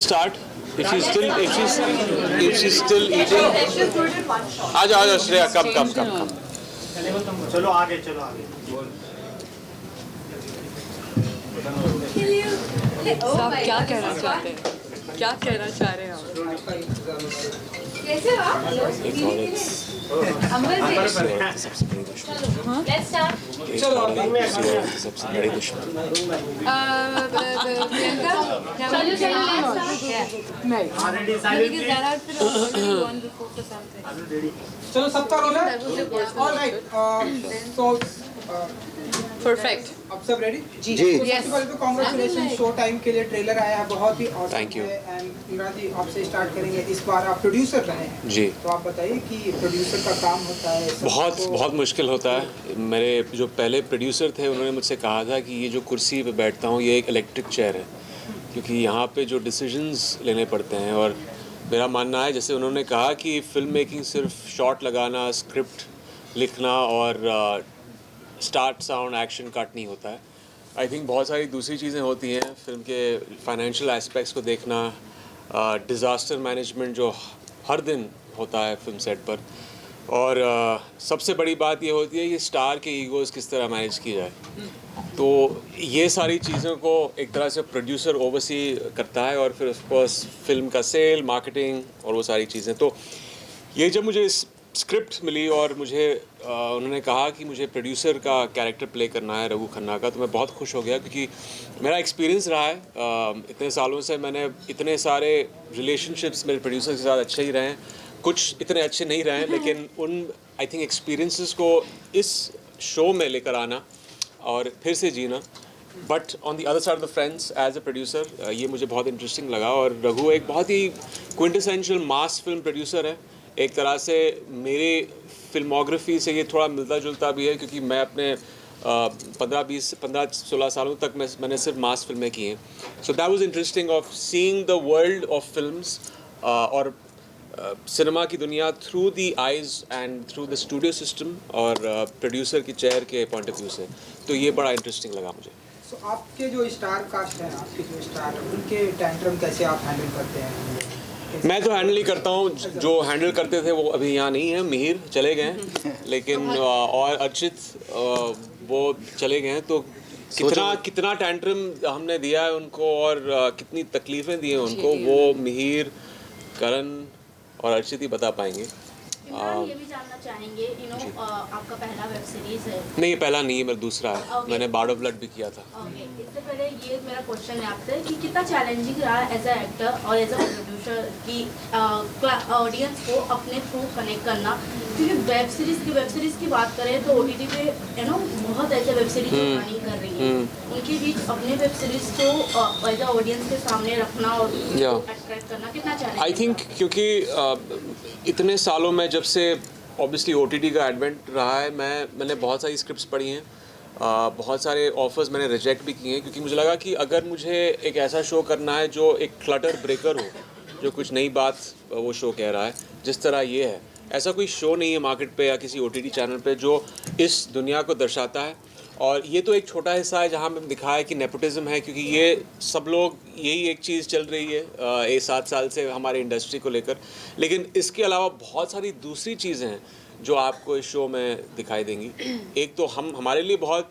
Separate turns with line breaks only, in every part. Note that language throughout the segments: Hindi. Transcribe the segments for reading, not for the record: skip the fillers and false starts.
Start if she's still eating. आ जाओ श्रेया, come.
चलो आगे
आप क्या कहना चाहते हैं? क्या कहना चाह रहे हैं आप?
कैसे हो आप? अंबर से
सबसे बड़ी दुश्मन
लेट्स स्टार्ट।
सबसे बड़ी दुश्मन
प्रियंका चलो
नहीं,
चलो सबका रोल है। ऑलराइट, तो
परफेक्ट।
आप सब रेडी?
जी।
सबसे पहले तो कांग्रेचुलेशन, शो टाइम के लिए ट्रेलर आया है, बहुत ही awesome
Thank you.
है। एंड इमरान जी, आपसे स्टार्ट करेंगे। इस बार आप प्रोड्यूसर रहे हैं
जी।
तो आप बताइए कि प्रोड्यूसर का काम होता है
बहुत मुश्किल होता है। मेरे जो पहले प्रोड्यूसर थे उन्होंने मुझसे कहा था कि ये जो कुर्सी पे बैठता हूँ ये एक इलेक्ट्रिक चेयर है, क्योंकि यहाँ पे जो डिसीजंस लेने पड़ते हैं। और मेरा मानना है, जैसे उन्होंने कहा कि फिल्म मेकिंग सिर्फ शॉट लगाना, स्क्रिप्ट लिखना और स्टार्ट साउंड एक्शन कट नहीं होता है। आई थिंक बहुत सारी दूसरी चीज़ें होती हैं फिल्म के, फाइनेंशियल एस्पेक्ट्स को देखना, डिज़ास्टर मैनेजमेंट जो हर दिन होता है फिल्म सेट पर, और सबसे बड़ी बात ये होती है कि स्टार के ईगोज़ किस तरह मैनेज की जाए। तो ये सारी चीज़ों को एक तरह से प्रोड्यूसर ओवरसी करता है, और फिर ऑफकोर्स फिल्म का सेल, मार्केटिंग और वो सारी चीज़ें। तो ये जब मुझे स्क्रिप्ट मिली और मुझे उन्होंने कहा कि मुझे प्रोड्यूसर का कैरेक्टर प्ले करना है रघु खन्ना का, तो मैं बहुत खुश हो गया, क्योंकि मेरा एक्सपीरियंस रहा है इतने सालों से। मैंने इतने सारे रिलेशनशिप्स मेरे प्रोड्यूसर के साथ अच्छे ही रहे हैं, कुछ इतने अच्छे नहीं रहे हैं, लेकिन उन आई थिंक एक्सपीरियंसेस को इस शो में लेकर आना और फिर से जीना, but on the other side of the friends as a producer, ये मुझे बहुत इंटरेस्टिंग लगा। और रघु एक बहुत ही क्विंटेसेंशियल मास फिल्म प्रोड्यूसर है। एक तरह से मेरी फिल्मोग्राफी से ये थोड़ा मिलता जुलता भी है, क्योंकि मैं अपने 15-16 सालों तक मैंने सिर्फ मास फिल्में की हैं। So that was interesting of seeing the world of films और सिनेमा की दुनिया through the eyes and through the studio system और प्रोड्यूसर की चेयर के पॉइंट ऑफ व्यू से। तो ये बड़ा इंटरेस्टिंग लगा मुझे।
सो आपके जो स्टार कास्ट हैं, आपके जो स्टार, उनके टैंट्रम कैसे आप हैंडल करते हैं?
मैं तो हैंडल ही करता हूँ, जो हैंडल करते थे वो अभी यहाँ नहीं है, मिहिर चले गए हैं, लेकिन और अर्चित वो चले गए हैं। तो कितना टैंट्रम हमने दिया है उनको और कितनी तकलीफ़ें दी हैं उनको, वो मिहिर, करण और अर्चित ही बता पाएंगे।
ये भी जानना चाहेंगे, आपका पहला वेब सीरीज है?
नहीं, पहला नहीं है, मेरा दूसरा है।
Okay.
मैंने बार्ड ऑफ ब्लड भी किया था।
ओके, इससे पहले ये मेरा क्वेश्चन है आपसे कि कितना चैलेंजिंग रहा एज अ एक्टर और एज अ प्रोड्यूसर की ऑडियंस को अपने थ्रू कनेक्ट करना, क्योंकि वेब सीरीज की बात करें तो OTT पे बहुत ऐसे वेब सीरीज रनिंग कर रही है, उनके बीच अपने वेब सीरीज को एज अ ऑडियंस के सामने रखना और अट्रैक्ट करना कितना चैलेंजिंग?
आई थिंक क्योंकि इतने सालों में जब से ऑब्वियसली OTT का एडवेंट रहा है, मैंने बहुत सारी स्क्रिप्ट्स पढ़ी हैं, बहुत सारे ऑफर्स मैंने रिजेक्ट भी किए हैं, क्योंकि मुझे लगा कि अगर मुझे एक ऐसा शो करना है जो एक क्लटर ब्रेकर हो, जो कुछ नई बात वो शो कह रहा है, जिस तरह ये है, ऐसा कोई शो नहीं है मार्केट पे या किसी OTT चैनल पे जो इस दुनिया को दर्शाता है। और ये तो एक छोटा हिस्सा है जहाँ में दिखाया है कि नेपोटिज्म है, क्योंकि ये सब लोग यही एक चीज़ चल रही है 7 साल से हमारे इंडस्ट्री को लेकर, लेकिन इसके अलावा बहुत सारी दूसरी चीज़ें हैं जो आपको इस शो में दिखाई देंगी। एक तो हमारे लिए बहुत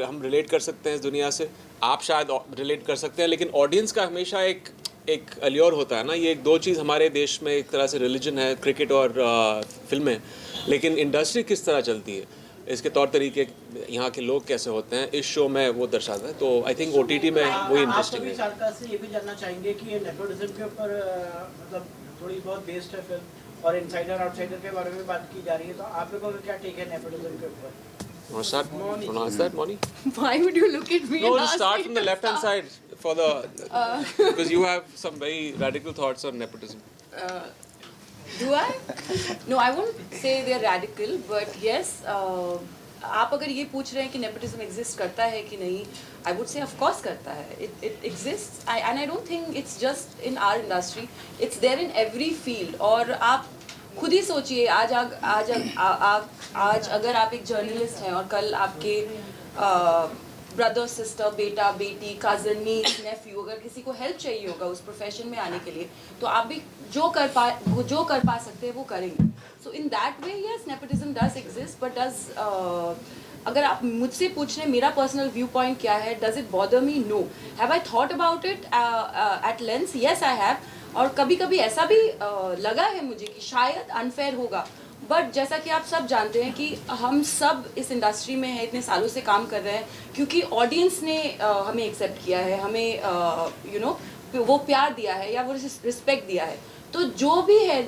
हम रिलेट कर सकते हैं इस दुनिया से, आप शायद रिलेट कर सकते हैं, लेकिन ऑडियंस का हमेशा एक अल्योर होता है ना। ये एक दो चीज़ हमारे देश में एक तरह से रिलीजन है, क्रिकेट और फिल्में, लेकिन इंडस्ट्री किस तरह चलती है, इसके तौर तरीके, यहाँ के लोग कैसे होते हैं, इस शो में वो दर्शाता है। तो आई थिंक OTT में वही इंटरेस्टिंग है।
आप से ये भी जानना चाहेंगे कि ये नेपोटिज्म के ऊपर मतलब थोड़ी बहुत बेस्ड है फिल्म, और इनसाइडर आउटसाइडर के बारे में बात की जा रही है, तो आप लोगों का क्या टेक है नेपोटिज्म के ऊपर?
Pronounce that, Moni?
Why would you look at me?
No,
and
just
ask
start
me
from the
to
left-hand
start?
side for the because you have some very radical thoughts on nepotism.
Do I? No, I won't say they're radical, but yes. आप अगर ये पूछ रहे हैं कि nepotism exist करता है कि नहीं, I would say of course करता है. It exists, and I don't think it's just in our industry. It's there in every field. और आप खुद ही सोचिए, आज अगर आप एक जर्नलिस्ट हैं और कल आपके ब्रदर सिस्टर, बेटा बेटी, कजन, नीस, नेफ्यू, अगर किसी को हेल्प चाहिए होगा उस प्रोफेशन में आने के लिए, तो आप भी जो कर पा सकते हैं वो करेंगे. So in that way yes, nepotism does exist, but does अगर आप मुझसे पूछ रहे हैं मेरा पर्सनल व्यू पॉइंट क्या है, does it bother me? No. Have I thought about it at length? Yes I have. और कभी कभी ऐसा भी लगा है मुझे कि शायद अनफेयर होगा, बट जैसा कि आप सब जानते हैं कि हम सब इस इंडस्ट्री में हैं, इतने सालों से काम कर रहे हैं, क्योंकि ऑडियंस ने हमें एक्सेप्ट किया है, हमें यू नो वो प्यार दिया है या वो रिस्पेक्ट दिया है. तो जो भी है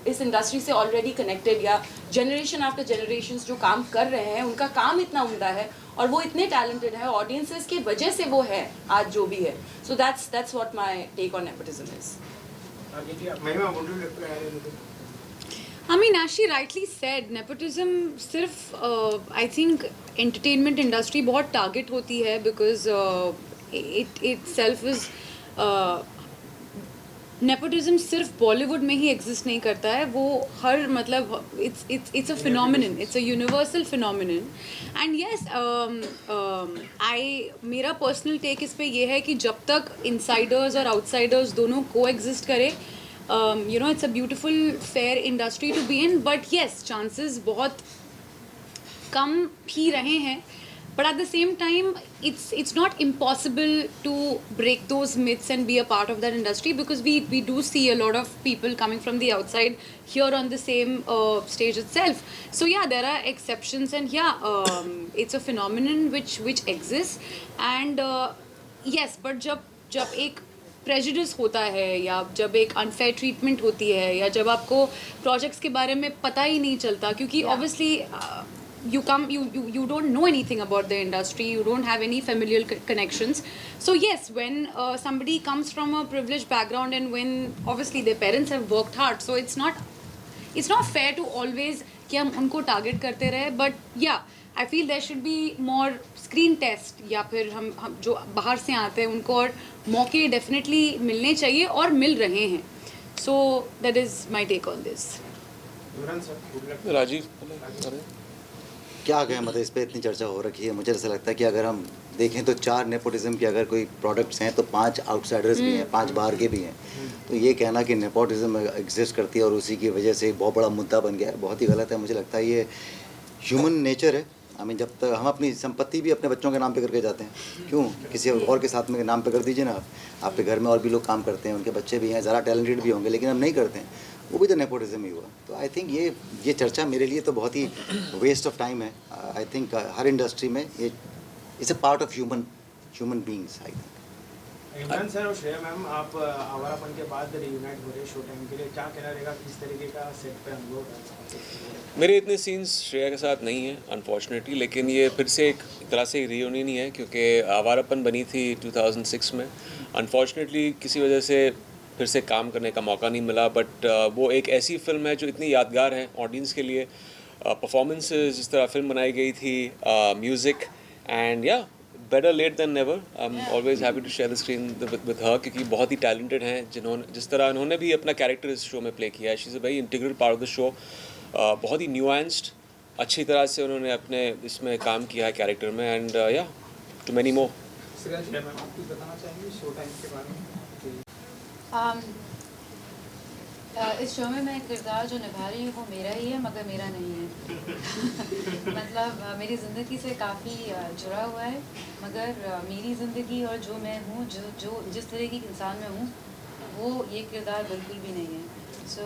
इस इंडस्ट्री से ऑलरेडी कनेक्टेड या जनरेशन आफ्टर जनरेशन जो काम कर रहे हैं, उनका काम इतना उम्दा है और वो इतने टैलेंटेड है, ऑडियंसेस की वजह से वो है आज जो भी है. So that's what my take on nepotism is.
I mean, as she rightly said, nepotism सिर्फ I think entertainment industry बहुत target होती है because it itself is nepotism सिर्फ बॉलीवुड में ही एग्जिस्ट नहीं करता है, वो हर मतलब it's a phenomenon, it's a universal phenomenon. And yes, मेरा पर्सनल टेक इस पे ये है कि जब तक insiders और outsiders दोनों coexist करें, you know, it's a beautiful fair industry to be in, but yes, chances बहुत कम ही रहे हैं, but at the same time it's not impossible to break those myths and be a part of that industry, because we do see a lot of people coming from the outside here on the same stage itself. So yeah, there are exceptions, and yeah, it's a phenomenon which exists, and yes, but जब एक प्रेजुडिस होता है या जब एक अनफेयर ट्रीटमेंट होती है या जब आपको प्रोजेक्ट्स के बारे में पता ही नहीं चलता, क्योंकि obviously you don't know anything about the industry, you don't have any familial connections. So yes, when somebody comes from a privileged background and when obviously their parents have worked hard, so it's not fair to always कि हम उनको टारगेट करते रहे. But yeah I feel there should be more screen test, या फिर हम जो बाहर से आते हैं उनको और मौके डेफिनेटली मिलने चाहिए और मिल रहे हैं. So that is my take on this.
Rajiv
क्या कहें, मतलब इस पर इतनी चर्चा हो रखी है. मुझे ऐसा लगता है कि अगर हम देखें तो 4 नेपोटिज्म के अगर कोई प्रोडक्ट्स हैं तो 5 आउटसाइडर्स भी हैं, 5 बाहर के भी हैं. तो ये कहना कि नेपोटिज्म एग्जिस्ट करती है और उसी की वजह से बहुत बड़ा मुद्दा बन गया है, बहुत ही गलत है. मुझे लगता है ये ह्यूमन नेचर है. हमें जब तक हम अपनी संपत्ति भी अपने बच्चों के नाम पे करके जाते हैं, क्यों किसी और के साथ में नाम पे कर दीजिए ना. आपके घर में और भी लोग काम करते हैं, उनके बच्चे भी हैं, ज़रा टैलेंटेड भी होंगे, लेकिन हम नहीं करते हैं, वो भी तो नेपोटिज्म ही हुआ. तो आई थिंक ये चर्चा मेरे लिए तो बहुत ही वेस्ट ऑफ टाइम है. आई थिंक हर इंडस्ट्री में ये it's a part of human beings. I think
Imran sir और श्रेया मैम, आप आवारापन के बाद रियूनाइट हो रहे शो टाइम के लिए, क्या कहना रहेगा, किस तरीके का सेट पे अनुभव है?
मेरे इतने सीन्स श्रेया के साथ नहीं है अनफॉर्चुनेटली, लेकिन ये फिर से एक तरह से रियूनियन ही है, क्योंकि आवारापन बनी थी 2006 में. अनफॉर्चुनेटली किसी वजह से फिर से काम करने का मौका नहीं मिला, बट वो एक ऐसी फिल्म है जो इतनी यादगार है ऑडियंस के लिए. परफॉर्मेंसेस, जिस तरह फिल्म बनाई गई थी, music, and yeah better late than never. I am always happy to share the screen with her, क्योंकि बहुत ही टैलेंटेड हैं, जिस तरह इन्होंने भी अपना कैरेक्टर इस शो में प्ले किया है. She is a very integral part of the show. बहुत ही न्यूएंस्ड, अच्छी तरह से उन्होंने अपने इसमें काम किया है कैरेक्टर में. एंड या टू मेनी मोर.
आप कुछ बताना चाहेंगे शो टाइम के बारे में?
इस शो में मैं किरदार जो निभा रही हूँ वो मेरा ही है, मगर मेरा नहीं है. मतलब मेरी ज़िंदगी से काफ़ी जुड़ा हुआ है, मगर मेरी ज़िंदगी और जो मैं हूँ, जो जिस तरह की इंसान मैं हूँ, वो ये किरदार बिल्कुल भी नहीं है. सो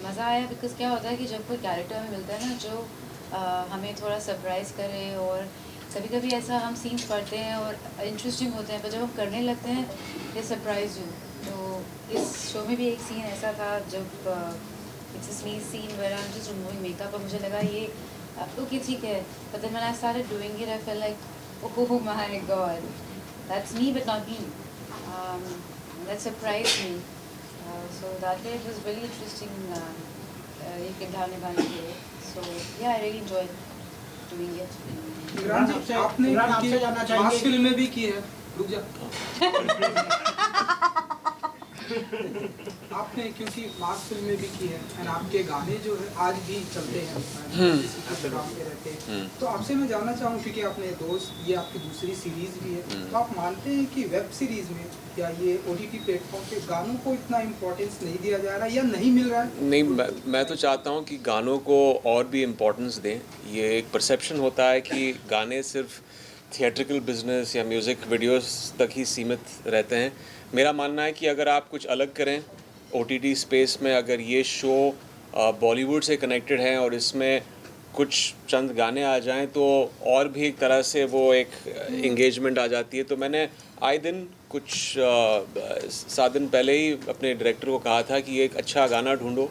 मज़ा आया, बिकॉज़ क्या होता है कि जब कोई कैरेक्टर हमें मिलता है ना जो हमें थोड़ा सरप्राइज़ करे, और कभी कभी ऐसा हम सीन्स पढ़ते हैं और इंटरेस्टिंग होते हैं, पर जब हम करने लगते हैं ये सरप्राइज यू. तो इस शो में भी एक सीन ऐसा था जब it's a sneeze scene where I am just removing makeup, और मुझे लगा ये ओके ठीक है, but then when I started doing it I felt like oh my god, that's me but not me. That surprised me. So that it was very interesting ये किरदार निभाने के लिए. So yeah I really enjoyed doing it.
आपने
आपसे जानना चाहेंगे
फिल्म में भी की है. रुक जा. आपने क्योंकि मास फिल्में भी की है एंड आपके गाने जो है आज भी चलते हैं इंस्टाग्राम पे रहते हैं, तो आपसे मैं जानना चाहूँ क्योंकि आपने दोस्त ये आपकी दूसरी सीरीज भी है, तो आप मानते हैं कि वेब सीरीज में या ये OTT प्लेटफॉर्म पे गानों को इतना इम्पोर्टेंस नहीं दिया जा रहा या नहीं मिल रहा है?
नहीं, मैं तो चाहता हूँ कि गानों को और भी इम्पोर्टेंस दें। ये एक परसेप्शन होता है कि गाने सिर्फ थिएट्रिकल बिजनेस या म्यूज़िक वीडियोस तक ही सीमित रहते हैं। मेरा मानना है कि अगर आप कुछ अलग करें OTT स्पेस में, अगर ये शो बॉलीवुड से कनेक्टेड है और इसमें कुछ चंद गाने आ जाएं तो और भी एक तरह से वो एक एंगेजमेंट आ जाती है। तो मैंने आए दिन कुछ 7 दिन पहले ही अपने डायरेक्टर को कहा था कि एक अच्छा गाना ढूंढो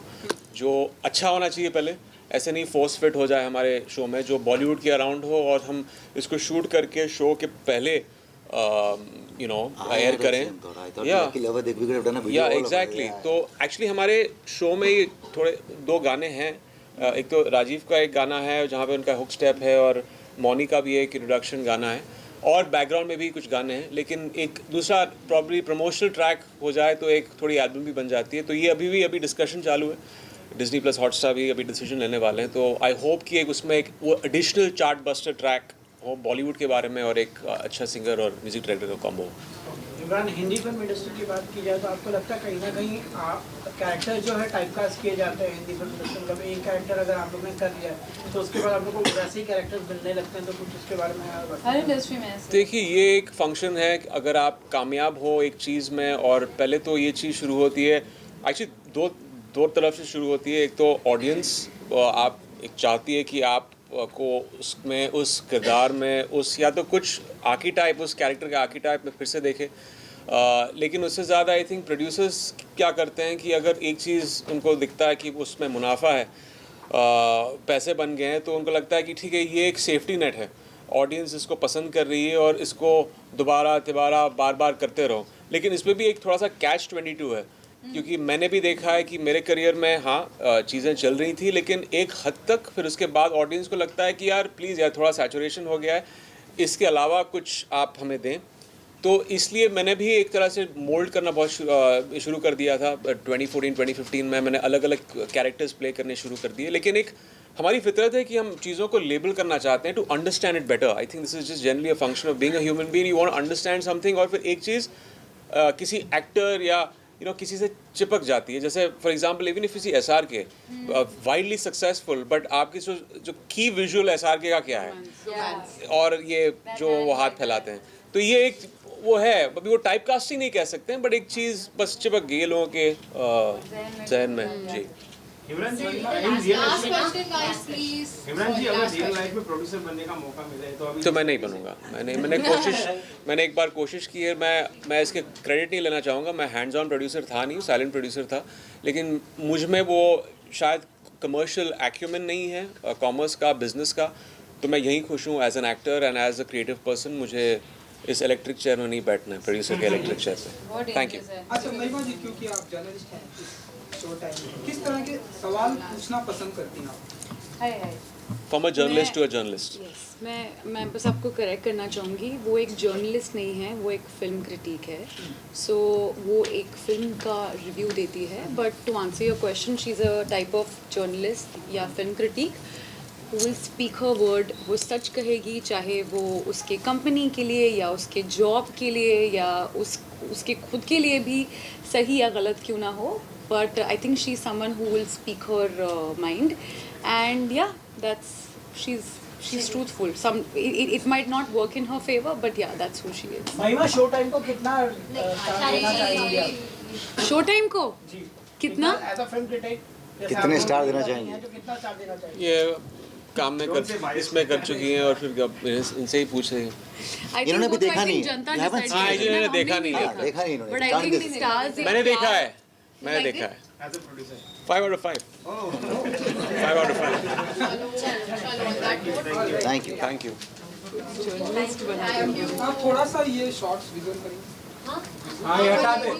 जो अच्छा होना चाहिए, पहले ऐसे नहीं फोर्स फिट हो जाए हमारे शो में, जो बॉलीवुड के अराउंड हो और हम इसको शूट करके शो के पहले एयर करें। या एग्जैक्टली। तो एक्चुअली हमारे शो में ही थोड़े 2 गाने हैं। एक तो राजीव का एक गाना है जहाँ पे उनका हुक स्टेप है और मौनी का भी एक इंट्रोडक्शन गाना है और बैकग्राउंड में भी कुछ गाने हैं, लेकिन एक दूसरा प्रॉब्ली प्रमोशनल ट्रैक हो जाए तो एक थोड़ी एल्बम भी बन जाती है। तो ये अभी डिस्कशन चालू है, डिज्नी प्लस हॉटस्टार भी अभी डिसीजन लेने वाले हैं। तो आई होप कि एक उसमें एक वो एडिशनल चार्ट बस्टर ट्रैक हो बॉलीवुड के बारे में और एक अच्छा सिंगर और म्यूजिक डायरेक्टर का combo.
Imran, Hindi film industry की बात की जाए तो आपको लगता है कहीं ना कहीं कैरेक्टर जो है टाइपकास्ट किए जाते हैं हिंदी फिल्म इंडस्ट्री में? एक कैरेक्टर अगर आप लोग ने कर लिया तो उसके बाद आप लोग को वैसे ही कैरेक्टर्स मिलने लगते हैं, तो कुछ उसके बारे में
हर इंडस्ट्री में ऐसे।
देखिए, ये एक फंक्शन है। अगर आप कामयाब हो एक चीज़ में, और पहले तो ये चीज़ शुरू होती है एक्चुअली दो तरफ से शुरू होती है। एक तो ऑडियंस आप एक चाहती है कि आप को उसमें उस किरदार में उस या तो कुछ आर्कीटाइप उस कैरेक्टर के आर्कीटाइप में फिर से देखे, लेकिन उससे ज़्यादा आई थिंक प्रोड्यूसर्स क्या करते हैं कि अगर एक चीज़ उनको दिखता है कि उसमें मुनाफा है, पैसे बन गए हैं, तो उनको लगता है कि ठीक है ये एक सेफ्टी नेट है, ऑडियंस इसको पसंद कर रही है और इसको दोबारा तिबारा बार बार करते रहो। लेकिन इसमें भी एक थोड़ा सा catch-22 है, क्योंकि मैंने भी देखा है कि मेरे करियर में चीज़ें चल रही थी, लेकिन एक हद तक फिर उसके बाद ऑडियंस को लगता है कि यार प्लीज़ यार थोड़ा सैचुरेशन हो गया है, इसके अलावा कुछ आप हमें दें। तो इसलिए मैंने भी एक तरह से मोल्ड करना बहुत शुरू कर दिया था। 2014-2015 में मैंने अलग अलग कैरेक्टर्स प्ले करने शुरू कर दिए। लेकिन एक हमारी फितरत है कि हम चीज़ों को लेबल करना चाहते हैं to understand it better. I think this is just generally a function of being a human being. You want to understand something और फिर एक चीज़ किसी एक्टर या किसी से चिपक जाती है। जैसे फॉर एग्जांपल इवन इफ किसी SRK वाइडली सक्सेसफुल, बट आपकी जो की विजुअल SRK का क्या है और ये जो वो हाथ फैलाते हैं, तो ये एक वो है, अभी वो टाइप कास्टिंग नहीं कह सकते हैं, बट एक चीज़ बस चिपक गई है लोगों के जहन में। जी
इमरान जी, अगर रियल लाइफ में प्रोड्यूसर बनने का मौका मिले तो
मैं नहीं बनूंगा। मैंने एक बार कोशिश की है। मैं इसके क्रेडिट नहीं लेना चाहूँगा, मैं हैंड्स ऑन प्रोड्यूसर था नहीं, साइलेंट प्रोड्यूसर था, लेकिन मुझ में वो शायद कमर्शियल एक्यूमेन नहीं है, कॉमर्स का, बिजनेस का। तो मैं यहीं खुश हूँ as an actor and as a creative person. मुझे इस इलेक्ट्रिक चेयर में नहीं बैठना है, प्रोड्यूसर के इलेक्ट्रिक चेयर पे। Thank you.
अच्छा महिमा जी, क्योंकि आप जर्नलिस्ट हैं, शो टाइम में किस तरह के सवाल पूछना पसंद करती हैं आप?
From a journalist to a journalist.
मैं बस आपको करेक्ट करना चाहूँगी, वो एक जर्नलिस्ट नहीं है, वो एक फिल्म क्रिटिक है। सो वो एक फिल्म का रिव्यू देती है, but to answer your question, she is a type of journalist या film critic who will speak her word। वो सच कहेगी, चाहे वो उसके कंपनी के लिए या उसके जॉब के लिए या उसके खुद के लिए भी सही या गलत क्यों ना हो, but I think she's someone who will speak her mind, and yeah, she's truthful. It might not work in her favor, but yeah, that's who she is.
महिमा, शो टाइम को कितना स्टार देना चाहेंगे आप?
शो टाइम को
जी
कितना
एज अ फिल्म क्रिटिक
कितने स्टार देना चाहेंगे?
तो कितना स्टार देना चाहिए?
ये काम में इसमें कर चुकी हैं और फिर इनसे ही पूछ रहे हैं।
इन्होंने भी देखा नहीं है।
जनता
इन्होंने देखा नहीं है।
देखा नहीं इन्होंने।
But I think stars
मैंने देखा है।
As a producer
5 out of 5। 5 out of 5।
Thank you.
Journalist बना
आप थोड़ा सा ये शॉर्ट्स विजुअल करेंगे?
हाँ, ये हटा दे।